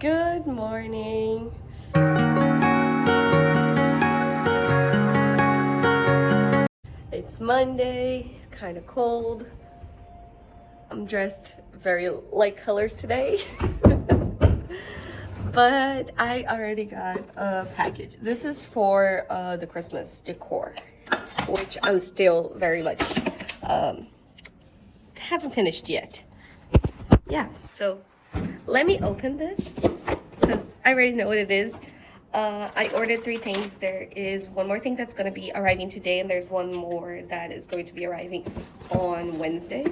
Good morning. It's Monday, kind of cold. I'm dressed very light colors today. But I already got a package. This is for the Christmas decor, which I'm still very much haven't finished yet. Yeah, so let me open this because I already know what it is. I ordered 3 things. There is one more thing that's going to be arriving today, and there's one more that is going to be arriving on Wednesday.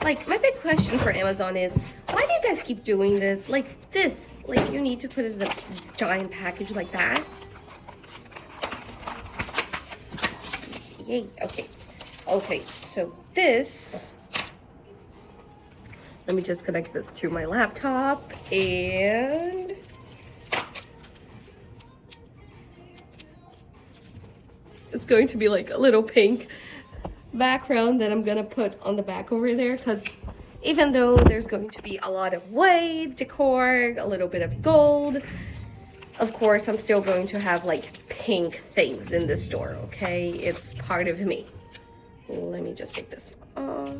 Like, my big question for Amazon is, why do you guys keep doing this? Like this, like you need to put it in a giant package like that. Yay, okay. Okay, so this, let me just connect this to my laptop, and it's going to be like a little pink background that I'm gonna put on the back over there, because even though there's going to be a lot of white decor, a little bit of gold, of course I'm still going to have like pink things in the store, okay? It's part of me. Let me just take this off.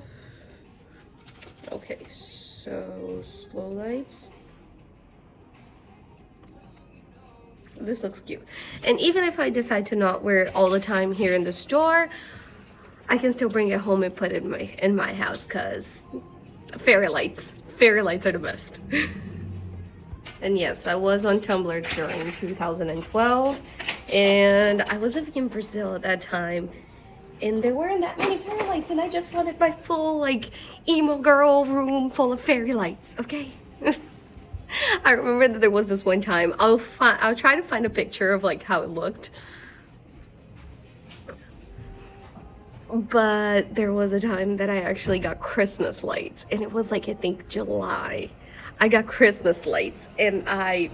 Okay, so slow lights. This looks cute. And even if I decide to not wear it all the time here in the store, I can still bring it home and put it in my house, because fairy lights are the best. And yes, I was on Tumblr during 2012, and I was living in Brazil at that time, and there weren't that many fairy lights, and I just wanted my full like emo girl room full of fairy lights, okay? I remember that there was this one time, I'll try to find a picture of like how it looked. But there was a time that I actually got Christmas lights, and it was like, I think July. I got Christmas lights, and I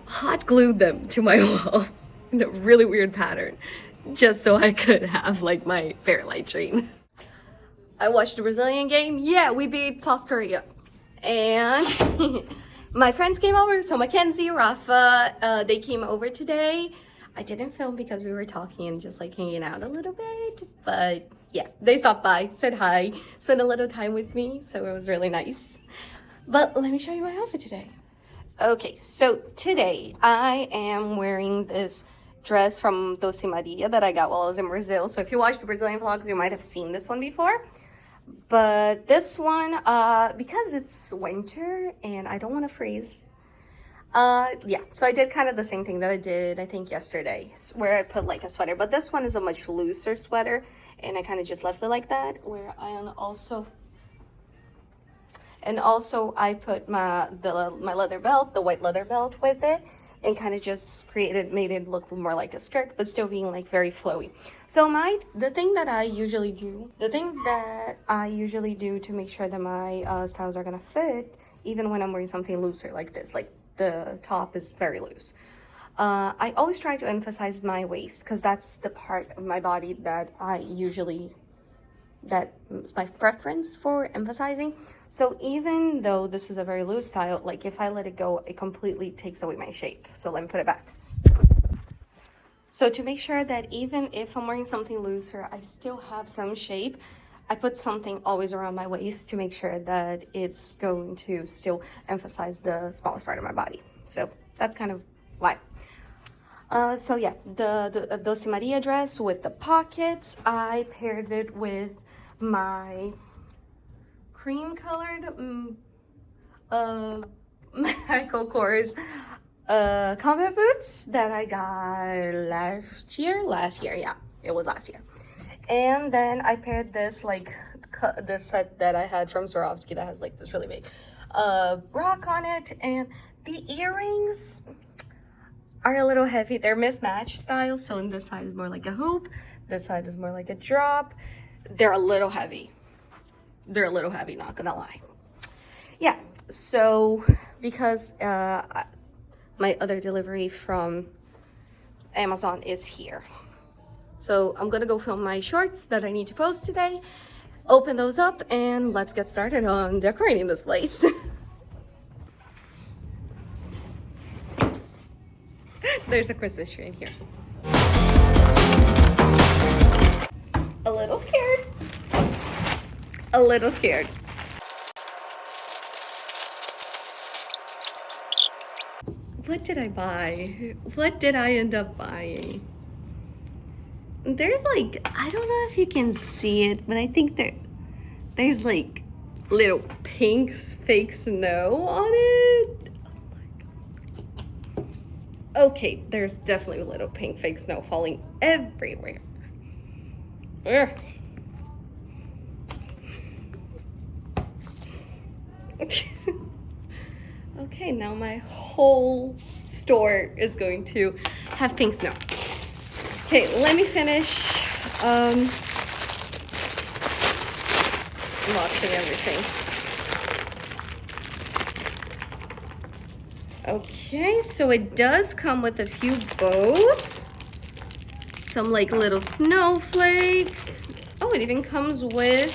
hot glued them to my wall in a really weird pattern, just so I could have like my fairy light dream. I watched the Brazilian game. Yeah, we beat South Korea. And my friends came over, so Mackenzie, Rafa, they came over today. I didn't film because we were talking and just like hanging out a little bit, but yeah, they stopped by, said hi, spent a little time with me, so it was really nice. But let me show you my outfit today. Okay, so today I am wearing this dress from Doce Maria that I got while I was in Brazil. So if you watch the Brazilian vlogs, you might have seen this one before. But this one, because it's winter and I don't want to freeze, yeah, so I did kind of the same thing that I did, I think, yesterday, where I put like a sweater, but this one is a much looser sweater, and I kind of just left it like that, where I also I put my leather belt, the white leather belt with it, and kind of just made it look more like a skirt, but still being like very flowy. So the thing that I usually do to make sure that my styles are gonna fit, even when I'm wearing something looser like this, like the top is very loose. I always try to emphasize my waist, because that's the part of my body that that's my preference for emphasizing. So even though this is a very loose style, like if I let it go, it completely takes away my shape. So let me put it back. So to make sure that even if I'm wearing something looser, I still have some shape, I put something always around my waist to make sure that it's going to still emphasize the smallest part of my body. So that's kind of why. So yeah, the Doce Maria dress with the pockets, I paired it with my cream colored Michael Kors combat boots that I got last year, yeah, it was last year. And then I paired this like this set that I had from Swarovski that has like this really big rock on it, and the earrings are a little heavy. They're mismatched style, so in this side is more like a hoop, this side is more like a drop. They're a little heavy, not gonna lie. Yeah, so because my other delivery from Amazon is here, so I'm gonna go film my shorts that I need to post today, open those up and let's get started on decorating this place. There's a Christmas tree in here. A little scared. A little scared. What did I buy? What did I end up buying? There's like, I don't know if you can see it, but I think there's like little pink fake snow on it. Okay, there's definitely a little pink fake snow falling everywhere. Ugh. Okay, now my whole store is going to have pink snow. Okay, let me finish watching everything. Okay, so it does come with a few bows, some like little snowflakes. Oh, it even comes with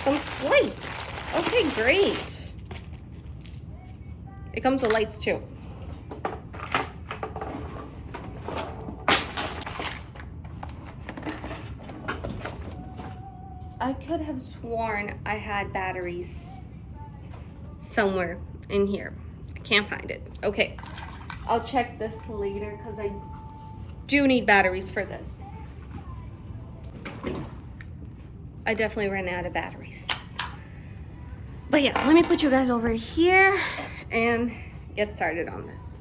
some lights. Okay, great. It comes with lights too. I could have sworn I had batteries somewhere in here. I can't find it. Okay, I'll check this later because I do need batteries for this. I definitely ran out of batteries. But yeah, let me put you guys over here and get started on this.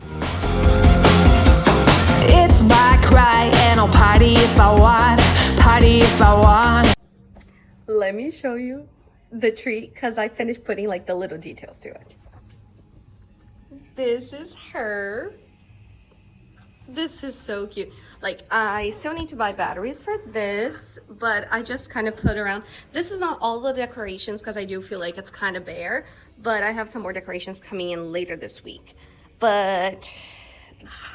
It's my cry and I'll party if I want, party if I want. Let me show you the tree because I finished putting like the little details to it. This is her. This is so cute. Like, I still need to buy batteries for this, but I just kind of put around. This is not all the decorations because I do feel like it's kind of bare, but I have some more decorations coming in later this week. But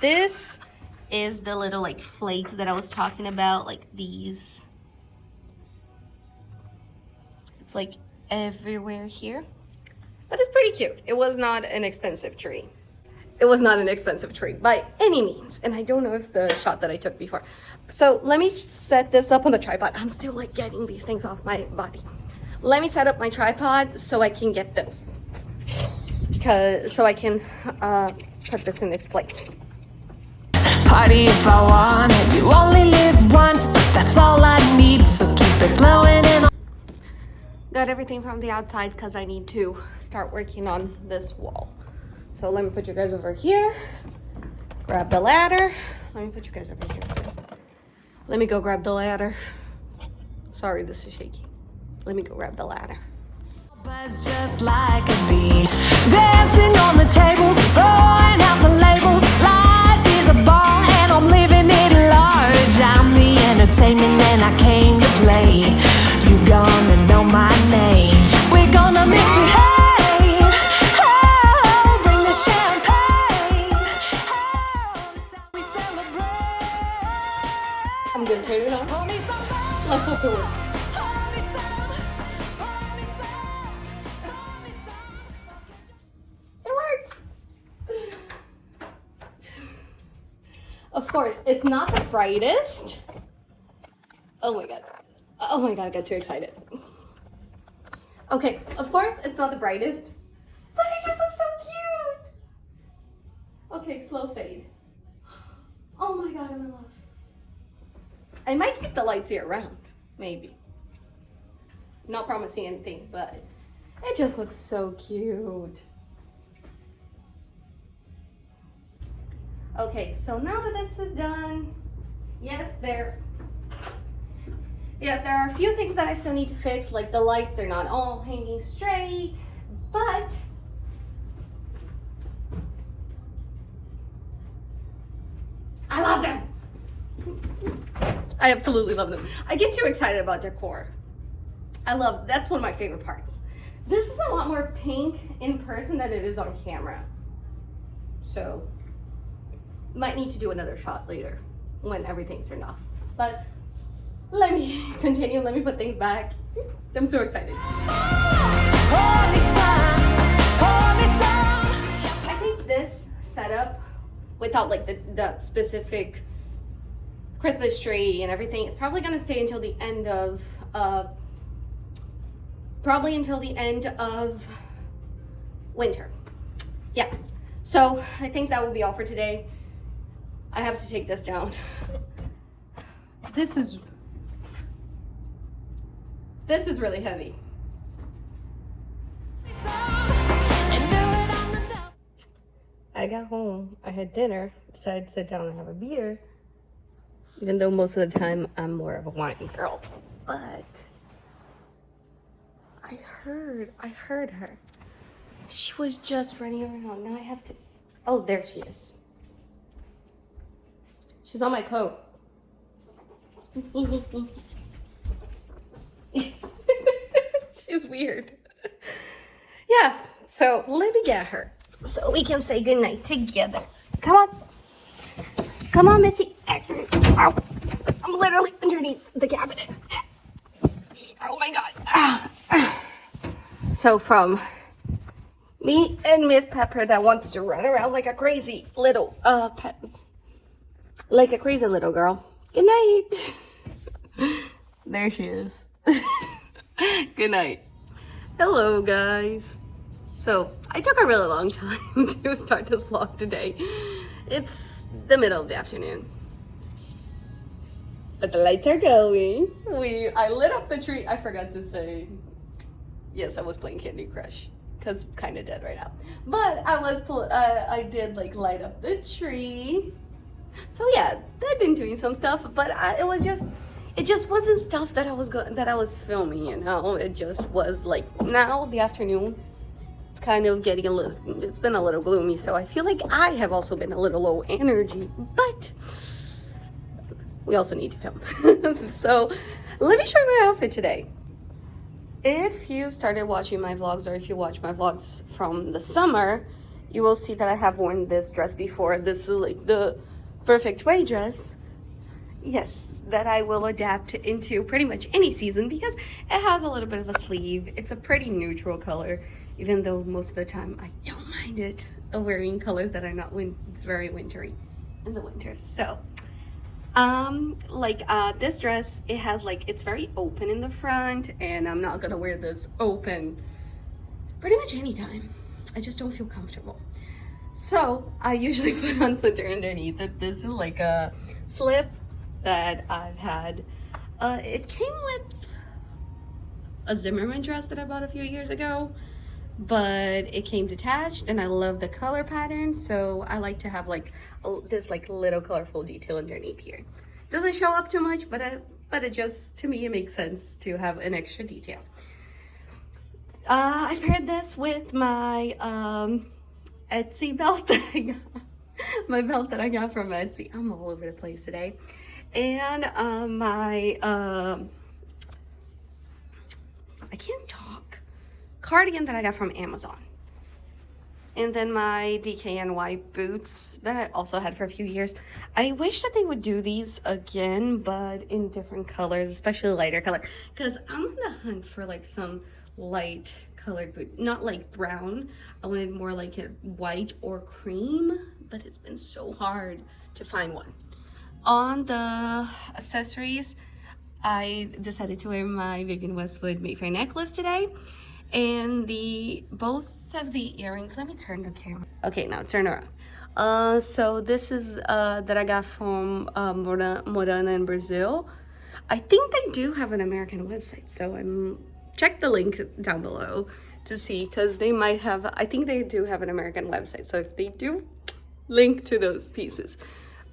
this is the little like flakes that I was talking about, like these. It's like everywhere here, but it's pretty cute. It was not an expensive tree. It was not an expensive tree by any means. And I don't know if the shot that I took before. So let me set this up on the tripod. I'm still like getting these things off my body. Let me set up my tripod so I can get those. So I can put this in its place. Party if I want it. You only live once, but that's all I need. So keep it flowing in. Got everything from the outside because I need to start working on this wall. So let me put you guys over here. Grab the ladder. Let me put you guys over here first. Let me go grab the ladder. Sorry, this is shaky. Let me go grab the ladder. Buzz just like a bee, dancing on the tables, throwing out the labels. Life is a ball and I'm living it large. I'm the entertainment and I came to play. You gonna know my name. We're gonna misbehave. Oh, bring the champagne. Oh, this how we celebrate. I'm gonna turn it on. Pour me some love. Let's hope it works. Pour me some. Pour me some. Pour me some. It worked. Of course, it's not the brightest. Oh my god. Oh my god, I got too excited. Okay, of course, it's not the brightest, but it just looks so cute. Okay, slow fade. Oh my god, I'm in love. I might keep the lights year round, maybe. Not promising anything, but it just looks so cute. Okay, so now that this is done, yes, there are a few things that I still need to fix, like the lights are not all hanging straight, but I love them. I absolutely love them. I get too excited about decor. That's one of my favorite parts. This is a lot more pink in person than it is on camera. So, might need to do another shot later when everything's turned off. But let me continue. Let me put things back. I'm so excited. I think this setup, without like the specific Christmas tree and everything, it's probably gonna stay until the end of winter. Yeah. So I think that will be all for today. I have to take this down. This is really heavy. I got home, I had dinner, decided to sit down and have a beer, even though most of the time I'm more of a wine girl. But I heard her. She was just running around. Now I have to, oh, there she is. She's on my coat. She's weird. Yeah, so let me get her so we can say goodnight together. Come on. Come on, Missy. Ow. I'm literally underneath the cabinet. Oh my God. So from me and Miss Pepper that wants to run around like a crazy little like a crazy little girl. Good night. There she is. Good night. Hello guys. So I took a really long time to start this vlog today. It's the middle of the afternoon, but the lights are going. I lit up the tree. I forgot to say, yes, I was playing Candy Crush because it's kind of dead right now. But I did like light up the tree. So yeah, I've been doing some stuff, but it just wasn't stuff that I was filming, you know. It just was like, now the afternoon, it's kind of getting it's been a little gloomy, so I feel like I have also been a little low energy, but we also need to film. So let me show you my outfit today. If you started watching my vlogs, or if you watch my vlogs from the summer, you will see that I have worn this dress before. This is like the perfect way dress. Yes, that I will adapt into pretty much any season because it has a little bit of a sleeve. It's a pretty neutral color, even though most of the time I don't mind it wearing colors that are not it's very wintry in the winter. So this dress, it has like, it's very open in the front, and I'm not gonna wear this open pretty much anytime. I just don't feel comfortable. So I usually put on something underneath it. This is like a slip that I've had. It came with a Zimmerman dress that I bought a few years ago, but it came detached, and I love the color pattern, so I like to have like this like little colorful detail underneath here. Doesn't show up too much, but it just, to me, it makes sense to have an extra detail. I paired this with my Etsy belt that I got. My belt that I got from Etsy. I'm all over the place today. And my I can't talk, cardigan that I got from Amazon. And then my DKNY boots that I also had for a few years. I wish that they would do these again, but in different colors, especially lighter color, because I'm on the hunt for like some light colored boot, not like brown. I wanted more like a white or cream, but it's been so hard to find one. On the accessories, I decided to wear my Vivienne Westwood Mayfair necklace today, and both of the earrings. Let me turn the camera. Okay, now turn around. So this is that I got from Morana in Brazil. I think they do have an American website, so check the link down below to see, because they might have, I think they do have an American website, so if they do, link to those pieces.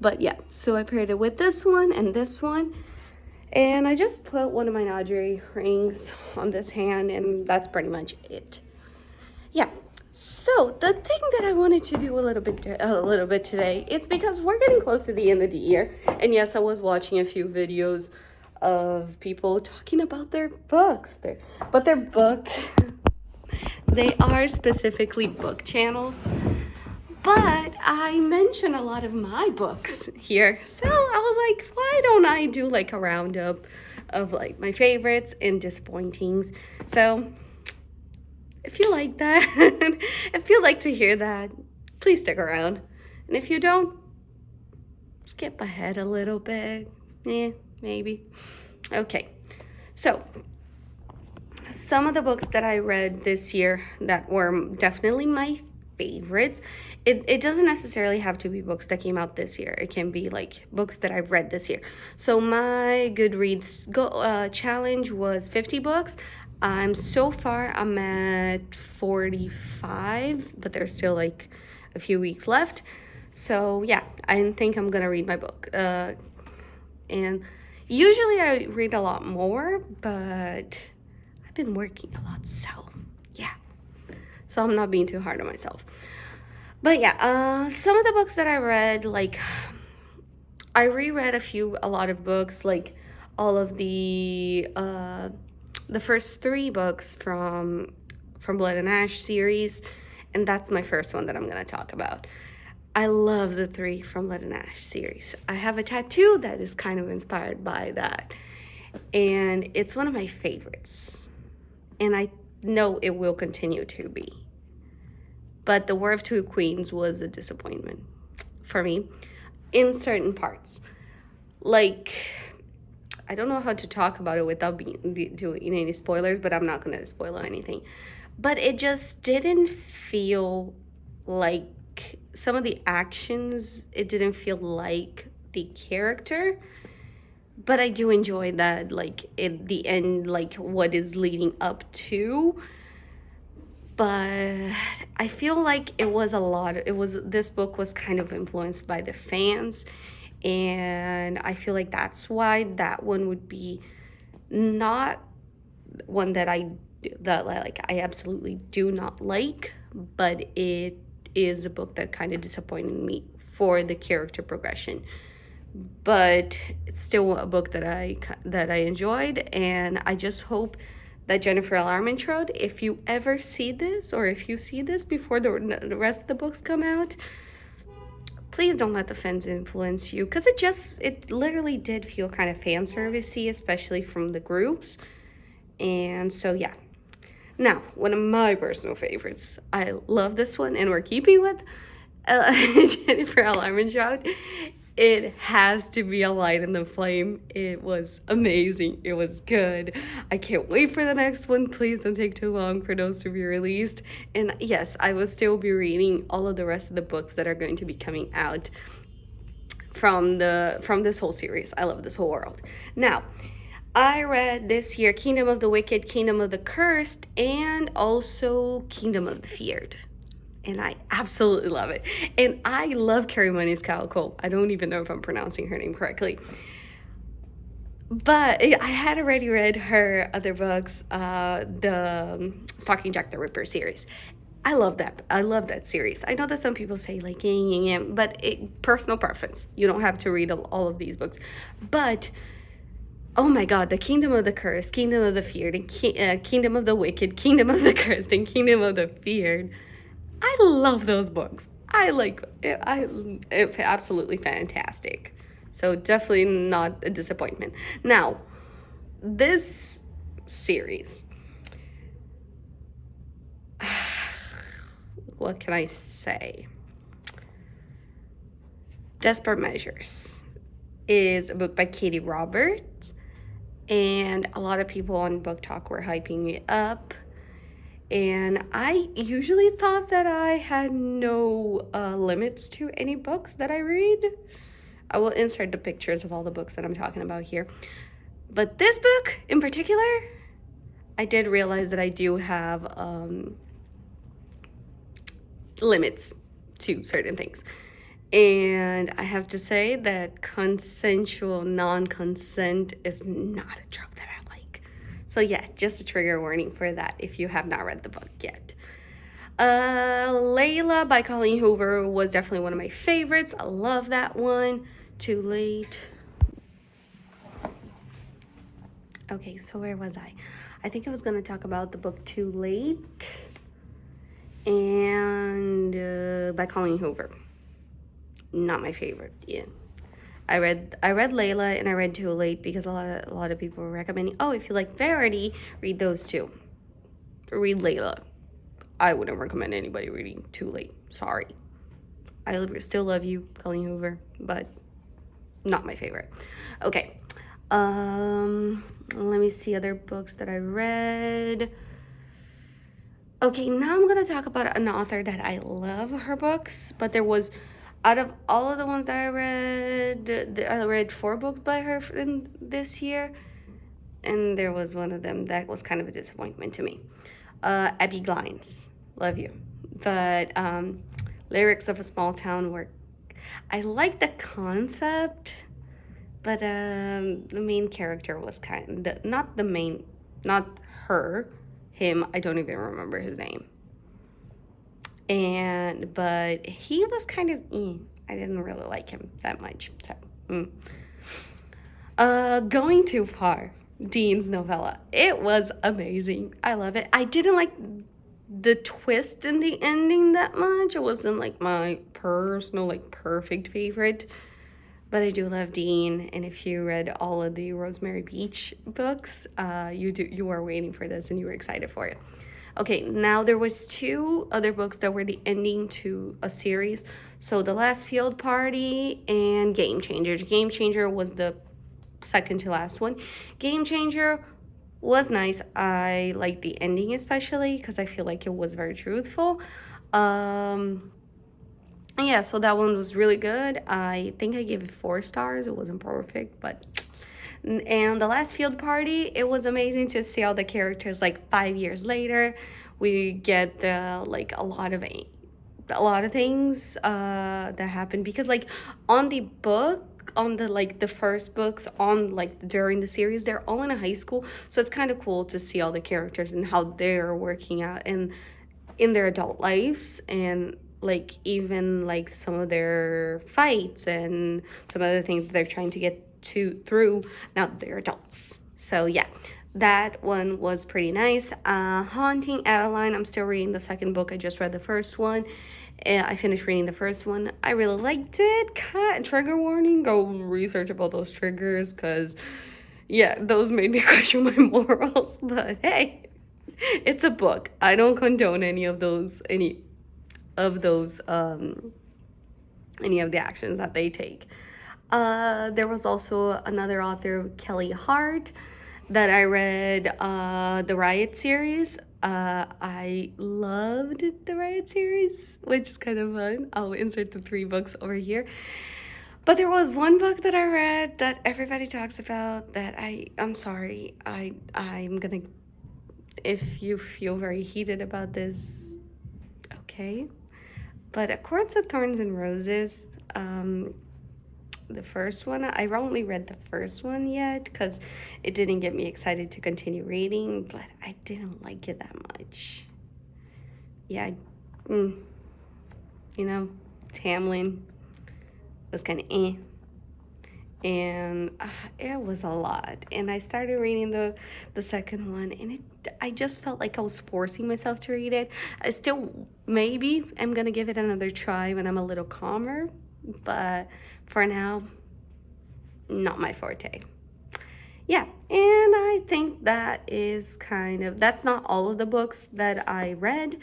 But yeah, so I paired it with this one and this one, and I just put one of my Nadri rings on this hand, and that's pretty much it. Yeah, so the thing that I wanted to do a little bit today is because we're getting close to the end of the year, and yes, I was watching a few videos of people talking about their books, but they are specifically book channels. But I mentioned a lot of my books here, so I was like, why don't I do like a roundup of like my favorites and disappointings? So if you like that, if you like to hear that, please stick around. And if you don't, skip ahead a little bit. Yeah, maybe. Okay, so some of the books that I read this year that were definitely my favorites. It doesn't necessarily have to be books that came out this year. It can be like books that I've read this year. So my Goodreads challenge was 50 books. I'm at 45, but there's still like a few weeks left. So yeah, I think I'm gonna read my book. And usually I read a lot more, but I've been working a lot, so yeah. So I'm not being too hard on myself. But yeah, some of the books that I read, like I reread a lot of books, like all of the first 3 books from Blood and Ash series, and that's my first one that I'm gonna talk about. I love the 3 from Blood and Ash series. I have a tattoo that is kind of inspired by that, and it's one of my favorites, and I know it will continue to be. But The War of Two Queens was a disappointment for me in certain parts. Like, I don't know how to talk about it without doing any spoilers, but I'm not going to spoil anything. But it just didn't feel like some of the actions, it didn't feel like the character. But I do enjoy that, like, at the end, like, what is leading up to. But I feel like this book was kind of influenced by the fans, and I feel like that's why that one would be not one that I absolutely do not like, but it is a book that kind of disappointed me for the character progression. But it's still a book that I enjoyed, and I just hope that Jennifer L. Armentrout, if you ever see this, or if you see this before the rest of the books come out, please don't let the fans influence you, because it literally did feel kind of fan servicey, especially from the groups. And so yeah. Now, one of my personal favorites, I love this one, and we're keeping with Jennifer L. Armentrout. It has to be A Light in the Flame. It was amazing. It was good. I can't wait for the next one. Please don't take too long for those to be released. And yes, I will still be reading all of the rest of the books that are going to be coming out from this whole series. I love this whole world. Now, I read this year Kingdom of the Wicked, Kingdom of the Cursed, and also Kingdom of the Feared. And I absolutely love it. And I love Carrie Maniscalco. I don't even know if I'm pronouncing her name correctly. But I had already read her other books, the Stalking Jack the Ripper series. I love that. I love that series. I know that some people say like, but personal preference. You don't have to read all of these books. But oh my God, the Kingdom of the Cursed, Kingdom of the Feared, and Kingdom of the Wicked, Kingdom of the Cursed, and Kingdom of the Feared. I love those books. It's absolutely fantastic. So definitely not a disappointment. Now, this series, what can I say? Desperate Measures is a book by Katie Roberts, and a lot of people on Book Talk were hyping it up. And I usually thought that I had no limits to any books that I read. I will insert the pictures of all the books that I'm talking about here. But this book in particular, I did realize that I do have limits to certain things. And I have to say that consensual non-consent is not a trope that I like. So yeah, just a trigger warning for that if you have not read the book yet. Layla by Colleen Hoover was definitely one of my favorites. I love that one. Too Late. Okay, so where was I? I think I was going to talk about the book Too Late. and by Colleen Hoover. Not my favorite. Yeah, I read Layla and I read Too Late because a lot of people were recommending, oh, if you like Verity, read those two. Read Layla. I wouldn't recommend anybody reading Too Late. Sorry. I still love you, Colleen Hoover, but not my favorite. Okay. Let me see other books that I read. Okay, now I'm gonna talk about an author that I love her books, but there was, out of all of the ones that I read 4 books by her in this year, and there was one of them that was kind of a disappointment to me. Abby Glines, love you, but Lyrics of a Small Town were, I like the concept, but the main character was not her, him, I don't even remember his name. But he was kind of, I didn't really like him that much. So, Going Too Far, Dean's novella. It was amazing. I love it. I didn't like the twist in the ending that much. It wasn't like my personal, like, perfect favorite. But I do love Dean, and if you read all of the Rosemary Beach books, you are waiting for this and you were excited for it. Okay, now there was 2 other books that were the ending to a series. So The Last Field Party and Game Changer. Game Changer was the second to last one. Game Changer was nice. I like the ending especially because I feel like it was very truthful. Yeah, so that one was really good. I think I gave it 4 stars. It wasn't perfect, but... And The Last Field Party, it was amazing to see all the characters like 5 years later. We get a lot of things that happen, because like on the book, on the first books on during the series, they're all in a high school, so it's kind of cool to see all the characters and how they're working out and in their adult lives, and like even like some of their fights and some other things that they're trying to get through now that they're adults. So yeah, that one was pretty nice. Haunting Adeline, I'm still reading the second book. I just read the first one. I finished reading the first one. I really liked it. Trigger warning, go research about those triggers, because yeah, those made me question my morals. But hey, it's a book. I don't condone any of the actions that they take. There was also another author, Kelly Hart, that I read the Riot series. I loved the Riot series, which is kind of fun. I'll insert the 3 books over here. But there was one book that I read that everybody talks about that I'm sorry, I'm gonna, if you feel very heated about this, okay. But A Courts of Thorns and Roses, the first one, I only read the first one yet because it didn't get me excited to continue reading, but I didn't like it that much. Yeah, you know, Tamlin was kind of and it was a lot. And I started reading the second one, and I just felt like I was forcing myself to read it. I still maybe I'm gonna give it another try when I'm a little calmer, but for now, not my forte. Yeah, and I think that is that's not all of the books that I read,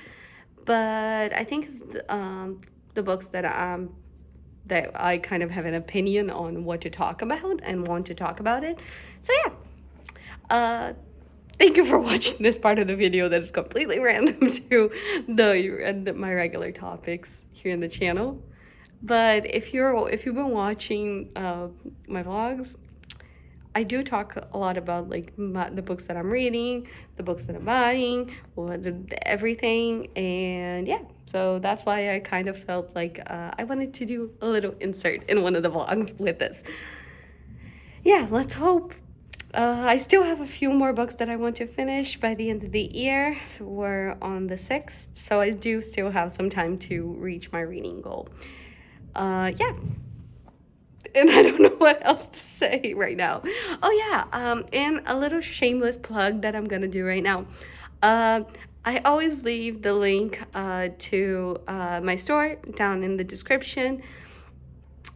but I think it's the books that I kind of have an opinion on what to talk about and want to talk about it. So yeah, thank you for watching this part of the video that is completely random to my regular topics here in the channel. But if you've been watching my vlogs, I do talk a lot about like the books that I'm reading, the books that I'm buying, everything, and yeah. So that's why I kind of felt like I wanted to do a little insert in one of the vlogs with this. Yeah, let's hope. I still have a few more books that I want to finish by the end of the year. We're on the 6th, so I do still have some time to reach my reading goal. Yeah. And I don't know what else to say right now. Oh yeah, and a little shameless plug that I'm gonna do right now. I always leave the link to my store down in the description.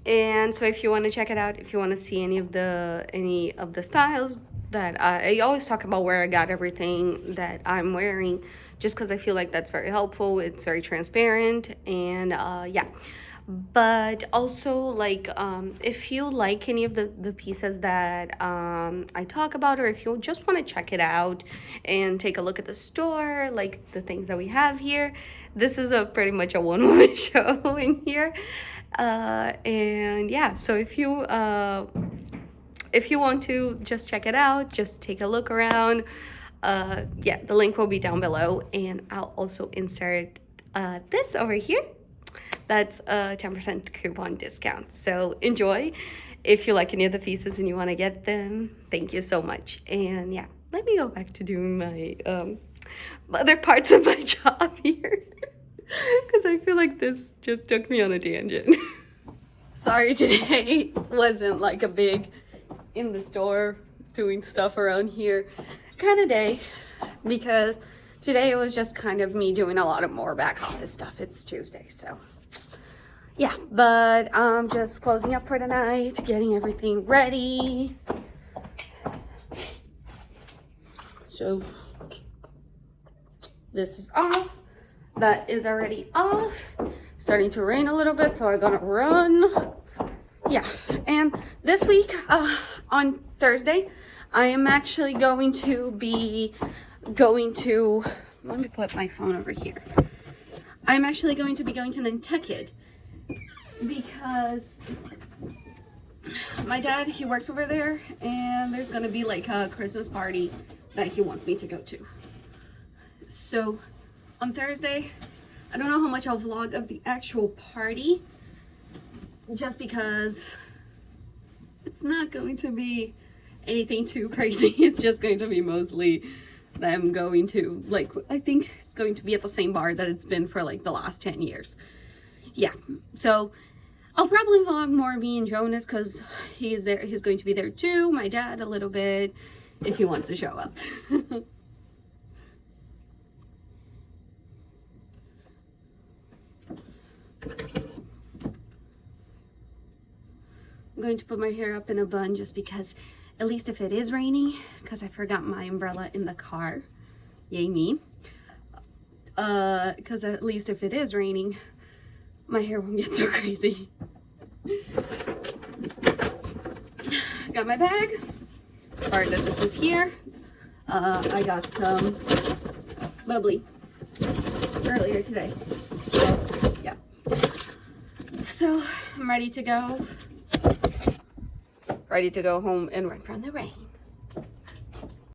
And so if you want to check it out, if you want to see any of the styles that I always talk about where I got everything that I'm wearing, just because I feel like that's very helpful. It's very transparent, and yeah. But also, like, if you like any of the pieces that I talk about, or if you just want to check it out and take a look at the store, like the things that we have here, this is a pretty much a one-woman show in here. And yeah, so if you want to just check it out, just take a look around, yeah, the link will be down below, and I'll also insert this over here. That's a 10% coupon discount. So enjoy. If you like any of the pieces and you want to get them, thank you so much. And yeah, let me go back to doing my other parts of my job here, because I feel like this just took me on a tangent. Sorry, today wasn't like a big in the store doing stuff around here kind of day, because today it was just kind of me doing a lot of more back office stuff. It's Tuesday, so yeah, but I'm just closing up for the night, getting everything ready. So this is off. That is already off. Starting to rain a little bit, so I'm gonna run. Yeah, and this week, on Thursday, I am actually going to be going to, let me put my phone over here. I'm actually going to be going to Nantucket, because my dad, he works over there, and there's gonna be like a Christmas party that he wants me to go to. So on Thursday, I don't know how much I'll vlog of the actual party, just because it's not going to be anything too crazy. It's just going to be mostly them going to, like, I think it's going to be at the same bar that it's been for like the last 10 years. Yeah, so I'll probably vlog more me and Jonas, because he is there. He's going to be there too. My dad a little bit, if he wants to show up. I'm going to put my hair up in a bun, just because, at least if it is raining, because I forgot my umbrella in the car. Yay me. Because at least if it is raining, my hair won't get so crazy. Got my bag. Part that this is here. I got some bubbly earlier today. So, yeah. So I'm ready to go. Ready to go home and run from the rain.